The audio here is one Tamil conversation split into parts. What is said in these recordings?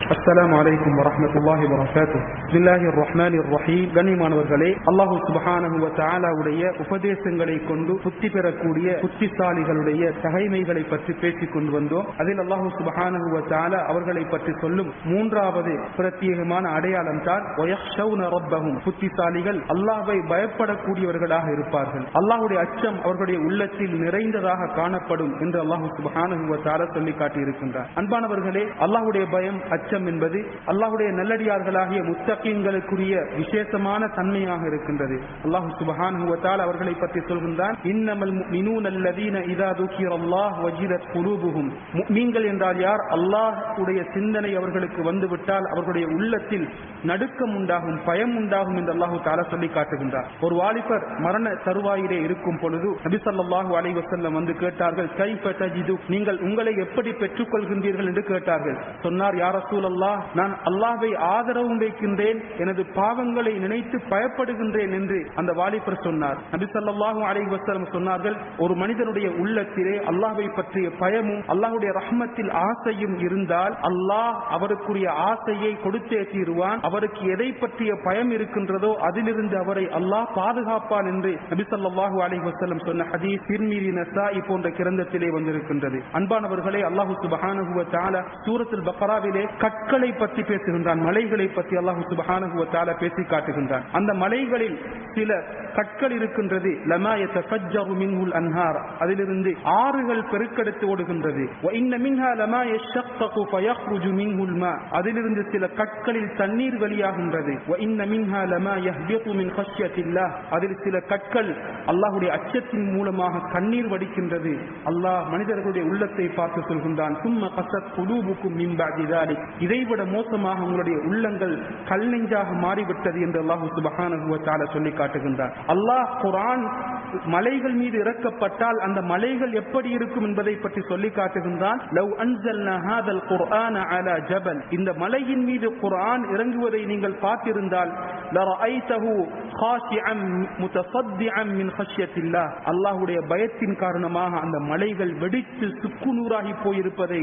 السلام عليكم ورحمة الله وبركاته. بسم الله الرحمن الرحيم. கண்ணியமானவர்களே, அல்லாஹ் சுப்ஹானஹு வ தஆலாவுடைய உபதேசங்களை கொண்டு புத்தி பெறக்கூடிய புத்திசாலிகளுடைய தகைமைகளை பற்றி பேசிக் கொண்டு வந்தோம். அதில் அல்லாஹ் சுப்ஹானஹு வ தஆலா அவர்களை பற்றி சொல்லும் மூன்றாவது பிரத்யேகமான அடையாளம் தான் வயக்ஷௌன ரப்பஹும். புத்திசாலிகள் அல்லாஹ்வை பயப்படக்கூடியவர்களாக இருப்பார்கள். அல்லாஹ்வுடைய அச்சம் அவர்களுடைய உள்ளத்தில் நிறைந்ததாக காணப்படும் என்று அல்லாஹ் சுப்ஹானஹு வ தஆலா சொல்லி காட்டியிருக்கின்றார். அன்பானவர்களே, அல்லாஹ்வுடைய பயம் அச்சம் என்பது அல்லாஹ்வுடைய நல்லடியார்களாகிய முத்தகீன்களுக்குரிய விசேஷமான தன்மையாக இருக்கின்றது. அல்லாஹ் சுப்ஹானஹு வ தஆலா அவர்களை பற்றி சொல்கின்றான், இன்னமல் முஃமினூன அல்லதீன இதா துக்கிரல்லாஹ் வஜிலத் குலூபுஹும். முஃமின்கள் என்றால் யார்? அல்லாஹ்வுடைய சிந்தனை அவர்களுக்கு வந்துவிட்டால் அவர்களுடைய உள்ளத்தில் நடுக்கம் உண்டாகும், பயம் உண்டாகும் என்று அல்லாஹ் தஆலா சொல்லி காட்டுகின்றார். ஒரு வாலிபர் மரண தருவாயிலே இருக்கும் பொழுது நபி ஸல்லல்லாஹு அலைஹி வஸல்லம் வந்து கேட்டார்கள், கைஃப தஜிது, நீங்கள் உங்களை எப்படி பெற்றுக் கொள்கின்றீர்கள் என்று கேட்டார்கள். சொன்னார், யா ரசூலல்லாஹ், நான் அல்லாஹ்வை ஆதரவு வைக்கின்றேன், எனது பாவங்களை நினைத்து பயப்படுகின்றேன் என்று அந்த வாலிபர் சொன்னார். நபி ஸல்லல்லாஹு அலைஹி வஸல்லம் சொன்னார்கள், ஒரு மனிதனுடைய உள்ளத்திலே அல்லாஹ்வை பற்றிய பயமும் அல்லாஹ்வுடைய ரஹ்மத்தில் ஆசையும் இருந்தால் அல்லாஹ் அவருக்குரிய ஆசையை கொடுத்தே தீருவான். அவருக்கு எதை பற்றிய பயம் இருக்கின்றதோ அதிலிருந்து அவரை அல்லாஹ் பாதுகாப்பான் என்று நபி ஸல்லல்லாஹு அலைஹி வஸல்லம் சொன்ன ஹதீஸ் திர்மிதி, நசாஇ போன்ற கிரந்தத்திலே வந்திருக்கின்றது. அன்பானவர்களே, அல்லாஹ் சுப்ஹானஹு வ தஆலா சூரத்துல் பக்ராவிலே கற்களை பற்றி பேசுகின்றான், மலைகளை பற்றி அல்லாஹ் சுப்ஹானஹு வ தஆலா பேசி காட்டுகின்றான். அந்த மலைகளில் சில கற்கள் இருக்கின்றது, லமா யதஃபஜ்ஜரு மின்ஹுல் அன்ஹார், அதிலிருந்து ஆறுகள் பெருக்கெடுத்து ஓடுகின்றது. வ இன்ன மின்ஹா லமா யஷக்ககு ஃபயக்ருஜு மின்ஹுல் மா, அதிலிருந்து சில கற்களில் தண்ணீர் வெளியாகின்றது. வ இன்ன மின்ஹா லமா யஹ்பிது மின் கஷ்யத்தில்லாஹ், அதில் சில கற்கள் அல்லாஹ்வுடைய அச்சத்தின் மூலமாக கண்ணீர் வடிக்கின்றது. அல்லாஹ் மனிதர்களுடைய உள்ளத்தை பார்த்து சொல்கின்றான், சும்ம கஸத் குலூபுக்கும் மின் பஅதி ذلك, இதைவிட மோசமாக உங்களுடைய உள்ளங்கள் கல் நெஞ்சாக மாறிவிட்டது என்று அல்லாஹ் சுப்ஹானஹு வ தஆலா சொல்லி காட்டுகின்றார். அல்லாஹ் குர்ஆன் மலைகள் மீது இறக்கப்பட்டால் அந்த மலைகள் எப்படி இருக்கும் என்பதை பற்றி சொல்லி காட்டுகின்றான். லவ் அன்ஸல்னா ஹாதல் குர்ஆன அலா ஜபல், இந்த மலையின் மீது குர்ஆன் இறங்குவதை நீங்கள் பார்த்திருந்தால் லரஐதஹு காஷிஅன் முத்தஸத்திஅன் மின் கஷ்யத்தில்லாஹ், அல்லாஹ்வுடைய பயத்தின் காரணமாக அந்த மலைகள் வெடித்து சுக்குநூறாகி போயிருப்பதை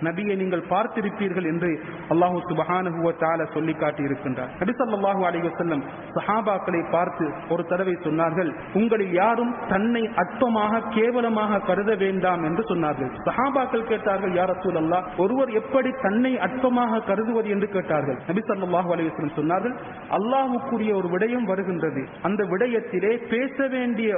நபியை நீங்கள் பார்த்திருப்பீர்கள் என்று அல்லாஹ் சுப்ஹானஹு வ தஆலா சொல்லி காட்டி இருக்கின்றார். நபி ஸல்லல்லாஹு அலைஹி வஸல்லம் சஹாபாக்களை பார்த்து ஒரு தடவை சொன்னார்கள், உங்களில் யாரும் தன்னை அற்பமாக கேவலமாக கருத வேண்டாம் என்று சொன்னார்கள். சஹாபாக்கள் கேட்டார்கள், யா ரசூலல்லாஹ், ஒருவர் எப்படி தன்னை அற்பமாக கருதுவது என்று கேட்டார்கள். நபி ஸல்லல்லாஹு அலைஹி வஸல்லம் சொன்னார்கள், அல்லாஹ்வுக்குரிய ஒரு விடயம் வருகின்றது, அந்த விடயத்திலே பேச வேண்டிய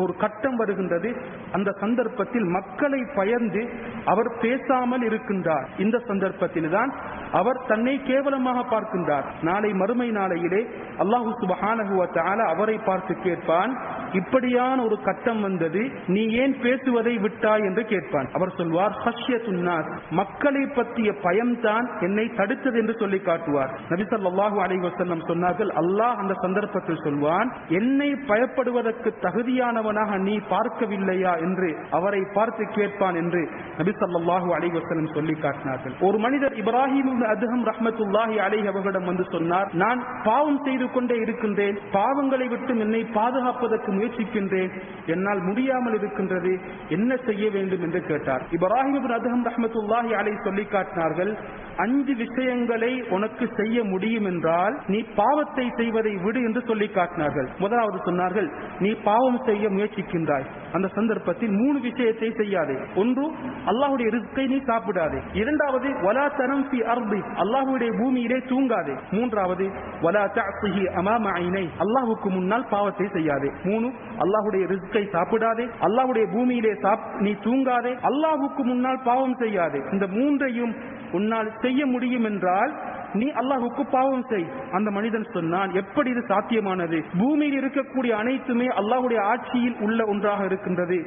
ஒரு கட்டம் வருகின்றது. அந்த சந்தர்ப்பத்தில் மக்களை பயந்து அவர் பேசாமல் இருக்கின்றார். இந்த சந்தர்ப்பத்தில் தான் அவர் தன்னை கேவலமாக பார்க்கின்றார். நாளை மறுமை நாளையிலே அல்லாஹ் சுப்ஹானஹு வ தஆலா அவரை பார்த்து கேட்பான், இப்படியான ஒரு கட்டம் வந்தது, நீ ஏன் பேசுவதை விட்டாய் என்று கேட்பான். அவர் சொல்வார், ஹஷ்யத்துன் நாஸ், மக்களை பற்றிய பயம்தான் என்னை தடுத்தது என்று சொல்லி காட்டுவார். நபி ஸல்லல்லாஹு அலைஹி வஸல்லம் சொன்னார்கள், அல்லாஹ் அந்த சந்தர்ப்பத்தில் சொல்வான், என்னை பயப்படுவதற்கு தகுதியானவனாக நீ பார்க்கவில்லையா என்று அவரை பார்த்து கேட்பான் என்று நபி ஸல்லல்லாஹு அலைஹி வஸல்லம் சொல்லி காட்டினார்கள். ஒரு மனிதர் இப்ராஹிம் இப்னு அத்ஹம் ரஹ்மத்துல்லாஹி அலைஹி அவர்களிடம் வந்து சொன்னார், நான் பாவம் செய்து கொண்டே இருக்கின்றேன், பாவங்களை விட்டு என்னை பாதுகாப்பதற்கு முயற்சிக்கின்றேன், என்னால் முடியாமல் இருக்கின்றது, என்ன செய்ய வேண்டும் என்று கேட்டார். இப்ராஹிம் இப்னு அத்ஹம் ரஹ்மத்துல்லாஹி அலைஹி சொல்லி காட்டினார்கள், 5 விஷயங்களை உனக்கு செய்ய முடியும் என்றால் நீ பாவத்தை செய்வதை விடு என்று சொல்லி காட்டினார்கள். முதலாவது சொன்னார்கள், நீ பாவம் செய்ய முயற்சிக்கின்றாய், அந்த சந்தர்ப்பத்தில் 3 விஷயத்தை செய்யாதே. ஒன்று, அல்லாஹ்வுடைய ரிஸ்கை நீ சாப்பிடாதே. இரண்டாவது, வலா தனம் ஃபி அர்தி, அல்லாஹ்வுடைய பூமியிலே தூங்காதே. மூன்றாவது, வலா தஅஸிஹி அமாம ஐனை, அல்லாஹ்வுக்கு முன்னால் பாவத்தை செய்யாதே. 3, அல்லாஹ்வுடைய ரிஸ்கை சாப்பிடாதே, அல்லாஹ்வுடைய பூமியிலே நீ தூங்காதே, அல்லாஹ்வுக்கு முன்னால் பாவம் செய்யாதே. இந்த 3ஐயும் உன்னால் செய்ய முடியும் என்றால் நீ அல்லாஹ்வுக்கு பாவம் செய். அந்த மனிதன் சொன்னான், எப்படி இது சாத்தியமானது? பூமியில் இருக்கக்கூடிய அனைத்துமே அல்லாஹ்வுடைய ஆட்சியில் உள்ள ஒன்றாக இருக்கின்றது,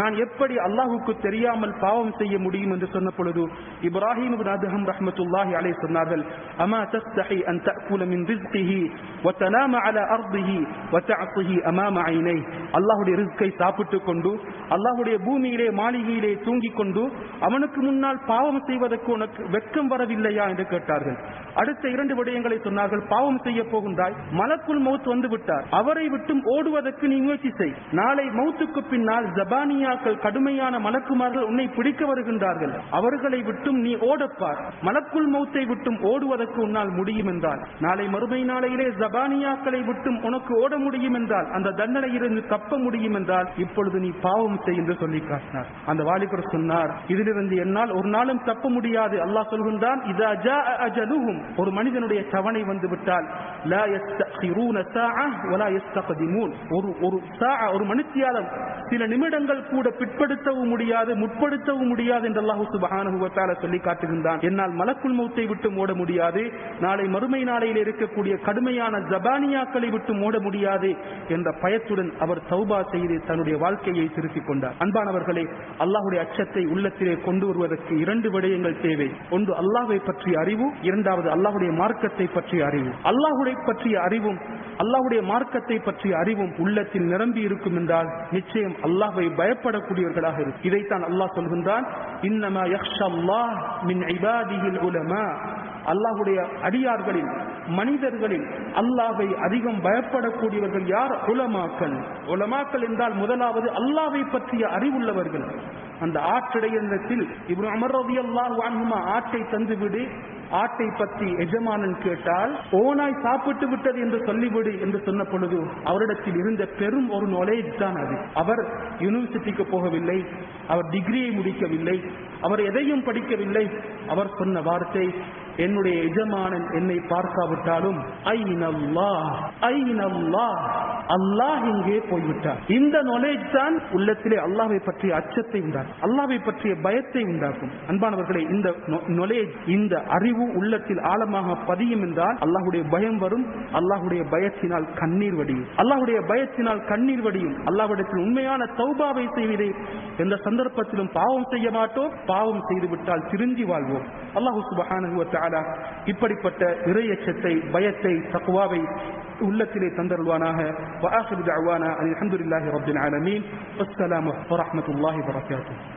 நான் எப்படி அல்லாஹ்வுக்கு தெரியாமல் பாவம் செய்ய முடியும் என்று சொன்ன பொழுது இப்ராஹிம் இப்னு அத்ஹம் ரஹ்மத்துல்லாஹி அலைஹி சொன்னார்கள், அமா தஸ்தஹி அன் தஅகுல மின் ரிஸ்கிஹி வ தனாம அலா அர்திஹி வ தஅஸிஹி அமாம ஐனை, அல்லாஹ்வுடைய ரிஸ்கை சாப்பிட்டுக் கொண்டு அல்லாஹ்வுடைய பூமியிலே மாளிகையிலே தூங்கிக் கொண்டு அவனுக்கு முன்னால் பாவம் செய்வதற்கு உனக்கு வெட்கம் வரவில்லையா என்று கேட்டார்கள். அடுத்த 2 விடயங்களை சொன்னார்கள். பாவம் செய்ய போகின்றாய், மலக்குல் மௌத் வந்து விட்டார், அவரை விட்டும் ஓடுவதற்கு நீ முயற்சி செய். நாளை மௌத்துக்கு பின்னால் ஜபானியாக்கள், கடுமையான மலக்குமார்கள் உன்னை பிடிக்க வருகின்றார்கள், அவர்களை விட்டும் நீ ஓடப்பார். மலக்குல் மௌத்தை விட்டும் ஓடுவதற்கு உன்னால் முடியும் என்றால், நாளை மறுமை நாளையிலே ஜபானியாக்களை விட்டும் உனக்கு ஓட முடியும் என்றால், அந்த தண்டனையிலிருந்து தப்ப முடியும் என்றால், இப்பொழுது நீ பாவம் செய் என்று சொல்லி காட்டினார். அந்த வாலிபர் சொன்னார், இதிலிருந்து என்னால் ஒரு நாளும் தப்ப முடியாது. அல்லாஹ் சொல்கின்றான், இதா ஜாஅ அஜலுஹும், ஒரு மனிதனுடைய தவணை வந்து விட்டால், லா யஸ்தகிரூன ஸாஅ வலா யஸ்தக்திமூன், ஒரு மணித்தியாலம் சில நிமிடங்கள் கூட பிற்படுத்தவும் முடியாது, முற்படுத்தவும் முடியாது என்று அல்லாஹ் சுப்ஹானஹு வ தஆலா சொல்லி காட்டுகின்றான். என்னால் மலக்குல் மௌத்தை விட்டு ஓட முடியாது, நாளை மறுமை நாளையில் இருக்கக்கூடிய கடுமையான ஜபானியாக்களை விட்டு ஓட முடியாது என்ற பயத்துடன் அவர் தௌபா செய்து தன்னுடைய வாழ்க்கையை திருத்திக் கொண்டார். அன்பானவர்களே, அல்லாஹ்வுடைய அச்சத்தை உள்ளத்திலே கொண்டு வருவதற்கு 2 விடயங்கள் தேவை. ஒன்று அல்லாஹ்வை பற்றிய அறிவு, இரண்டாவது அல்லாஹ்வுடைய மார்க்கத்தை பற்றிய அறிவு. அல்லாஹ்வுடைய பற்றிய அறிவும் அல்லாஹ்வுடைய மார்க்கத்தை பற்றிய அறிவும் உள்ளத்தில் நிரம்பி இருக்கும் என்றால் நிச்சயம் அல்லாஹ்வை பயப்படக்கூடியவர்களாக இருக்கும். இதைத்தான் அல்லாஹ் சொல்கின்றான், இன்னமா யக்ஷல்லாஹ் மின் இபாதிஹில் உலமா, அல்லாஹ்வுடைய அடியார்களில், மனிதர்களில் அல்லாஹ்வை அதிகம் பயப்படக்கூடியவர்கள் யார்? உலமாக்கள். உலமாக்கள் என்றால் முதலாவது அல்லாஹ்வை பற்றிய அறிவுள்ளவர்கள். அந்த ஆற்றிடையத்தில் இப்னு உமர் ரலியல்லாஹு அன்ஹுமா ஆட்டை தந்துவிடு, ஆட்டை பற்றி எஜமானன் கேட்டால் ஓனாய் சாப்பிட்டு விட்டது என்று சொல்லிவிடு என்று சொன்ன பொழுது அவரிடத்தில் இருந்த பெரும் ஒரு நாலேஜ் தான் அது. அவர் யூனிவர்சிட்டிக்கு போகவில்லை, அவர் டிகிரியை முடிக்கவில்லை, அவர் எதையும் படிக்கவில்லை. அவர் சொன்ன வார்த்தை, என்னுடைய எஜமானன் என்னை பார்க்காவிட்டாலும் அல்லாஹ் இங்கே போய்விட்டார். இந்த நாலேஜ் தான் உள்ளத்திலே அல்லாஹ்வை பற்றிய அச்சத்தை உண்டாக்கும், அல்லாஹ்வை பற்றிய பயத்தை உண்டாக்கும். அன்பானவர்களே, இந்த நாலேஜ், இந்த அறிவு உள்ளத்தில் ஆழமாக பதியும் என்றால் அல்லாஹ்வுடைய பயம் வரும். அல்லாஹ்வுடைய பயத்தினால் கண்ணீர் வடியும், அல்லாஹ்வுடைய பயத்தினால் கண்ணீர் வடியும். அல்லாஹ்விடத்தில் உண்மையான தௌபாவை செய்வதை எந்த சந்தர்ப்பத்திலும் பாவம் செய்ய மாட்டோம், பாவம் செய்து விட்டால் திருந்தி வாழ்வோம். அல்லாஹ் சுப்ஹானஹு வ தஆலா இப்படிப்பட்ட இறையச்சத்தை, பயத்தை, தக்வாவை உள்ளத்திலே தந்தருள்வானாக. வஆகிரு தஅவானா அல்ஹம்துலில்லாஹி ரப்பில் ஆலமீன். அஸ்ஸலாமு அலைக்கும் வரஹ்மத்துல்லாஹி வபரகாத்துஹு.